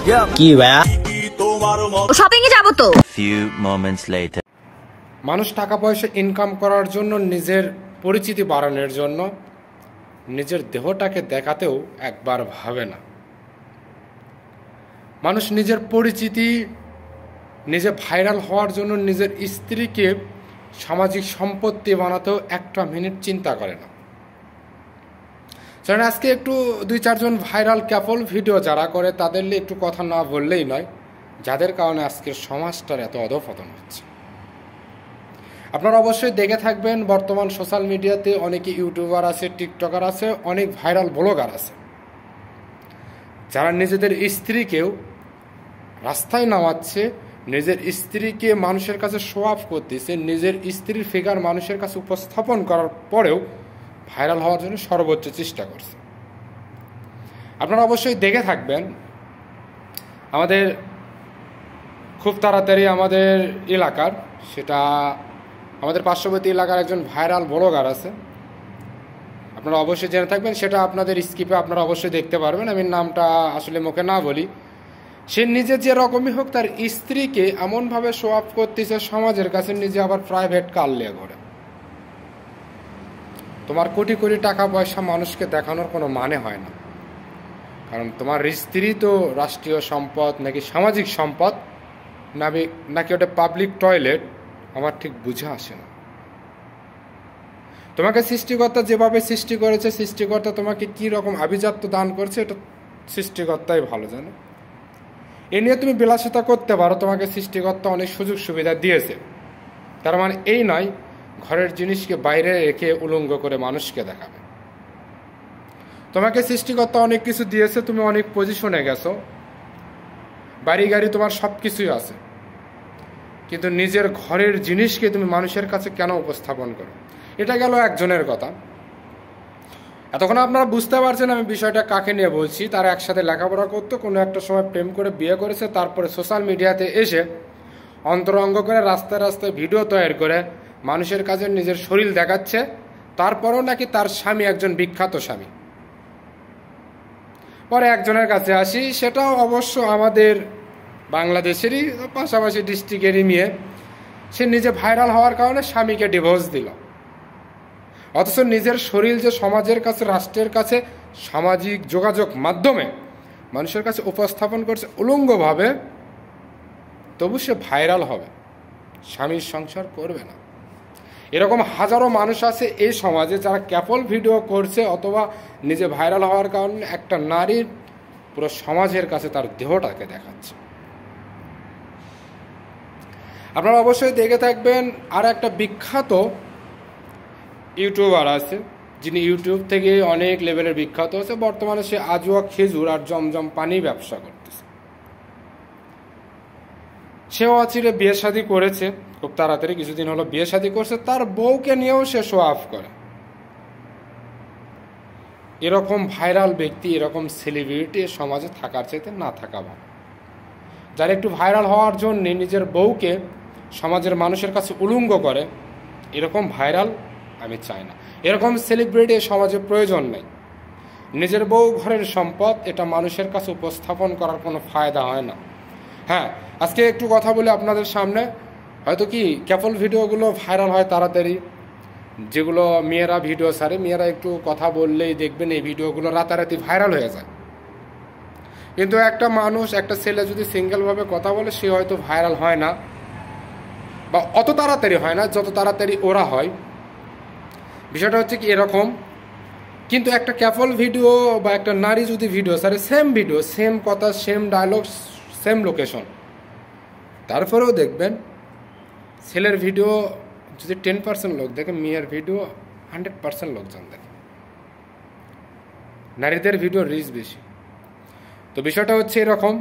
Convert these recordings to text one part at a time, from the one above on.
কি ভাইয়া শপিং এ যাবো তো। few moments later মানুষ টাকা পয়সা ইনকাম করার জন্য, নিজের পরিচিতি বাড়ানোর জন্য নিজের দেহটাকে দেখাতেও একবার ভাবে না। মানুষ নিজের পরিচিতি, নিজে ভাইরাল হওয়ার জন্য নিজের স্ত্রীকে সামাজিক সম্পত্তি বানাতেও একটা মিনিট চিন্তা করে না। কারণ আজকে একটু 2-4 জন ভাইরাল ক্যাপল ভিডিও যারা করে তাদের নিয়ে একটু কথা না বললেই নয়, যাদের কারণে আজকের সমাজটার এত অধঃপতন হচ্ছে। আপনারা অবশ্যই দেখে থাকবেন, বর্তমান সোশ্যাল মিডিয়াতে অনেকে ইউটিউবার আছে, টিকটকার আছে, অনেক ভাইরাল ব্লগার আছে, যারা নিজেদের স্ত্রীকেও রাস্তায় নামাচ্ছে, নিজের স্ত্রীকে মানুষের কাছে শো অফ করতেছে, নিজের স্ত্রীর ফিগার মানুষের কাছে উপস্থাপন করার পরেও ভাইরাল হওয়ার জন্য সর্বোচ্চ চেষ্টা করছে। আপনারা অবশ্যই দেখে থাকবেন, আমাদের খুব তাড়াতাড়ি আমাদের এলাকার, সেটা আমাদের পার্শ্ববর্তী এলাকার একজন ভাইরাল ব্লগার আছে, আপনারা অবশ্যই জেনে থাকবেন, সেটা আপনাদের স্কিপে আপনারা অবশ্যই দেখতে পারবেন, আমি নামটা আসলে মুখে না বলি। সে নিজে যে রকমই হোক তার স্ত্রীকে এমনভাবে শো অফ করতেছে সমাজের কাছে, নিজে আবার প্রাইভেট কার নিয়ে ঘরে। তোমার কোটি কোটি টাকা পয়সা মানুষকে দেখানোর কোনো মানে হয় না, কারণ তোমার স্ত্রী তো রাষ্ট্রীয় সম্পদ নাকি সামাজিক সম্পদ নাকি ওটা পাবলিক টয়লেট, আমার ঠিক বুঝে আসে না। তোমাকে সৃষ্টিকর্তা যেভাবে সৃষ্টি করেছে, সৃষ্টিকর্তা তোমাকে কি রকম আভিজাত্য দান করছে এটা সৃষ্টিকর্তাই ভালো জানে। এ নিয়ে তুমি বিলাসিতা করতে পারো, তোমাকে সৃষ্টিকর্তা অনেক সুযোগ সুবিধা দিয়েছে, তার মানে এই নয় ঘরের জিনিসকে বাইরে রেখে উলঙ্গ করে মানুষকে দেখাবে। তোমাকে সৃষ্টিকর্তা অনেক কিছু দিয়েছে, তুমি অনেক পজিশনে গেছো, বাড়ি গাড়ি তোমার সব কিছুই আছে, কিন্তু নিজের ঘরের জিনিসকে তুমি মানুষের কাছে কেন উপস্থাপন করো? এটা গেল একজনের কথা। এতক্ষণ আপনারা বুঝতে পারছেন আমি বিষয়টা কাকে নিয়ে বলছি। তারা একসাথে লেখাপড়া করতো, কোনো একটা সময় প্রেম করে বিয়ে করেছে, তারপরে সোশ্যাল মিডিয়াতে এসে অন্তরঙ্গ করে রাস্তায় রাস্তায় ভিডিও তৈরি করে মানুষের কাছে নিজের শরীর দেখাচ্ছে, তারপরেও নাকি তার স্বামী একজন বিখ্যাত স্বামী। পরে একজনের কাছে আসি, সেটাও অবশ্য আমাদের বাংলাদেশেরই পাশাপাশি ডিস্ট্রিক্টেরই মেয়ে। সে নিজে ভাইরাল হওয়ার কারণে স্বামীকে ডিভোর্স দিল, অথচ নিজের শরীর যে সমাজের কাছে, রাষ্ট্রের কাছে, সামাজিক যোগাযোগ মাধ্যমে মানুষের কাছে উপস্থাপন করছে উলঙ্গভাবে, তবু সে ভাইরাল হবে, স্বামীর সংসার করবে না। এরকম হাজারো মানুষ আছে এই সমাজে যারা ক্যাপল ভিডিও করছে অথবা নিজে ভাইরাল হওয়ার কারণে একটা নারীর পুরো সমাজের কাছে তার দেহটাকে দেখাচ্ছে। আপনারা অবশ্যই দেখে থাকবেন, আর একটা বিখ্যাত ইউটিউবার আছে যিনি ইউটিউব থেকে অনেক লেভেলের বিখ্যাত আছে, বর্তমানে সে আজওয়া খেজুর আর জমজম পানি ব্যবসা করতেছে। সেও অচিরে বিয়ে শাদী করেছে, খুব তাড়াতাড়ি কিছুদিন হলো বিয়ে শাদী করছে, তার বউকে নিয়েও সে শো অফ করে। এরকম ভাইরাল ব্যক্তি, এরকম সেলিব্রিটি সমাজে থাকার চাইতে না থাকা ভালো। যারা একটু ভাইরাল হওয়ার জন্য নিজের বউকে সমাজের মানুষের কাছে উলঙ্গ করে, এরকম ভাইরাল আমি চাই না। এরকম সেলিব্রিটি সমাজে প্রয়োজন নেই। নিজের বউ ঘরের সম্পদ, এটা মানুষের কাছে উপস্থাপন করার কোনো ফায়দা হয় না। হ্যাঁ, আজকে একটু কথা বলে আপনাদের সামনে, হয়তো কি ক্যাপল ভিডিওগুলো ভাইরাল হয় তাড়াতাড়ি, যেগুলো মেয়েরা ভিডিও ছাড়ে, মেয়েরা একটু কথা বললেই দেখবেন এই ভিডিওগুলো রাতারাতি ভাইরাল হয়ে যায়। কিন্তু একটা মানুষ, একটা ছেলে যদি সিঙ্গেলভাবে কথা বলে, সে হয়তো ভাইরাল হয় না, বা অত তাড়াতাড়ি হয় না যত তাড়াতাড়ি ওরা হয়। বিষয়টা হচ্ছে কি এরকম, কিন্তু একটা ক্যাপল ভিডিও বা একটা নারী যদি ভিডিও ছাড়ে, সেম ভিডিও, সেম কথা, সেম ডায়লগ, সেম লোকেশন, তারপরেও দেখবেন ছেলের ভিডিও যদি 10% লোক দেখে, মেয়ের ভিডিও 100% লোকজন দেখে। নারীদের ভিডিও রিচ বেশি। তো বিষয়টা হচ্ছে এরকম,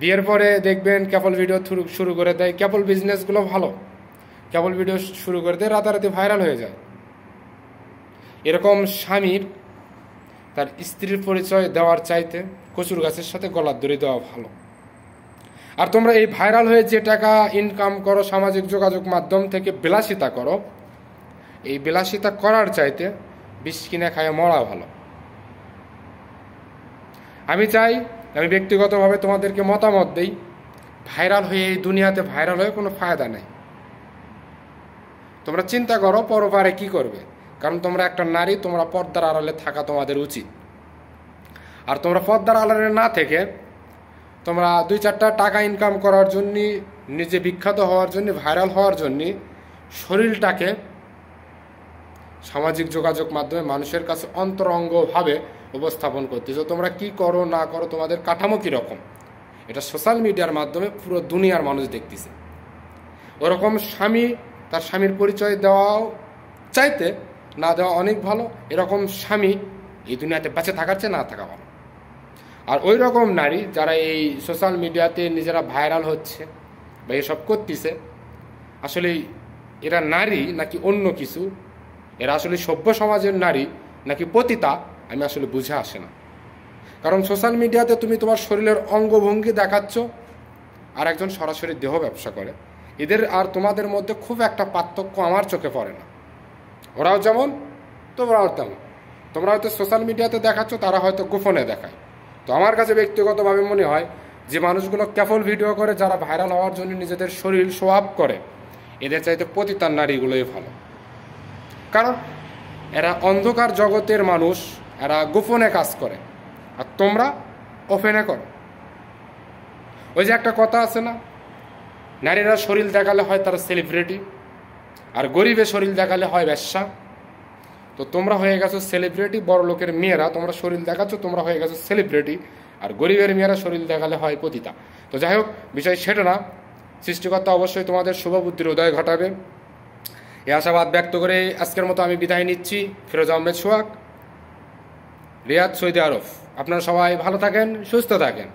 বিয়ের পরে দেখবেন ক্যাপল ভিডিও শুরু করে দেয়, ক্যাপল বিজনেসগুলো ভালো, ক্যাপল ভিডিও শুরু করে দেয়, রাতারাতি ভাইরাল হয়ে যায়। এরকম স্বামীর তার স্ত্রীর পরিচয় দেওয়ার চাইতে কচুর গাছের সাথে গলার দড়ি দেওয়া ভালো। আর তোমরা এই ভাইরাল হয়ে যে টাকা ইনকাম করো, সামাজিক যোগাযোগ মাধ্যম থেকে বিলাসিতা করো, এই বিলাসিতা করার চাইতে বিষ কিনে খায় মরা ভালো। আমি চাই আমি ব্যক্তিগতভাবে তোমাদেরকে মতামত দেই, ভাইরাল হয়ে এই দুনিয়াতে ভাইরাল হয়ে কোনো ফায়দা নেই। তোমরা চিন্তা করো পরপারে কি করবে, কারণ তোমরা একটা নারী, তোমরা পর্দার আড়ালে থাকা তোমাদের উচিত। আর তোমরা পর্দার আড়ালে না থেকে তোমরা 2-4টা টাকা ইনকাম করার জন্য, নিজে বিখ্যাত হওয়ার জন্য, ভাইরাল হওয়ার জন্য শরীরটাকে সামাজিক যোগাযোগ মাধ্যমে মানুষের কাছে অন্তরঙ্গভাবে উপস্থাপন করতেছো। তোমরা কি করো না করো, তোমাদের কাঠামো কীরকম, এটা সোশ্যাল মিডিয়ার মাধ্যমে পুরো দুনিয়ার মানুষ দেখতেছে। ওরকম স্বামী তার স্বামীর পরিচয় দেওয়াও চাইতে না দেওয়া অনেক ভালো। এরকম স্বামী এই দুনিয়াতে বেঁচে থাকার চেয়ে না থাকা ভালো। আর ওই রকম নারী যারা এই সোশ্যাল মিডিয়াতে নিজেরা ভাইরাল হচ্ছে বা এসব করতেছে, আসলে এরা নারী নাকি অন্য কিছু, এরা আসলে সভ্য সমাজের নারী নাকি পতিতা, আমি আসলে বুঝে আসে না। কারণ সোশ্যাল মিডিয়াতে তুমি তোমার শরীরের অঙ্গভঙ্গি দেখাচ্ছ, আর একজন সরাসরি দেহ ব্যবসা করে। এদের আর তোমাদের মধ্যে খুব একটা পার্থক্য আমার চোখে পড়ে না। ওরাও যেমন তোমরাও তেমন। তোমরা হয়তো সোশ্যাল মিডিয়াতে দেখাচ্ছ, তারা হয়তো গোপনে দেখায়। তো আমার কাছে ব্যক্তিগতভাবে মনে হয় যে মানুষগুলো কেবল ভিডিও করে, যারা ভাইরাল হওয়ার জন্য নিজেদের শরীর শো আপ করে, এদের চাইতে পতিতার নারীগুলোই ভালো। কারণ এরা অন্ধকার জগতের মানুষ, এরা গোপনে কাজ করে, আর তোমরা ওপেনে করো। ওই যে একটা কথা আছে না, নারীরা শরীর দেখালে হয় তারা সেলিব্রিটি, আর গরিবের শরীর দেখালে হয় ব্যবসা। তো তোমরা হয়ে গেছো সেলিব্রিটি, বড় লোকের মেয়েরা তোমরা শরীর দেখাচ্ছ, তোমরা হয়ে গেছো সেলিব্রিটি, আর গরিবের মেয়েরা শরীর দেখালে হয় পতিতা। তো যাই হোক, বিষয় সেটা না। সৃষ্টিকর্তা অবশ্যই তোমাদের শুভ বুদ্ধির উদয় ঘটাবে, এই আশাবাদ ব্যক্ত করে আজকের মতো আমি বিদায় নিচ্ছি। ফিরোজ আহমেদ সোহাগ, রিয়াদ, সৌদি আরব। আপনারা সবাই ভালো থাকেন, সুস্থ থাকেন।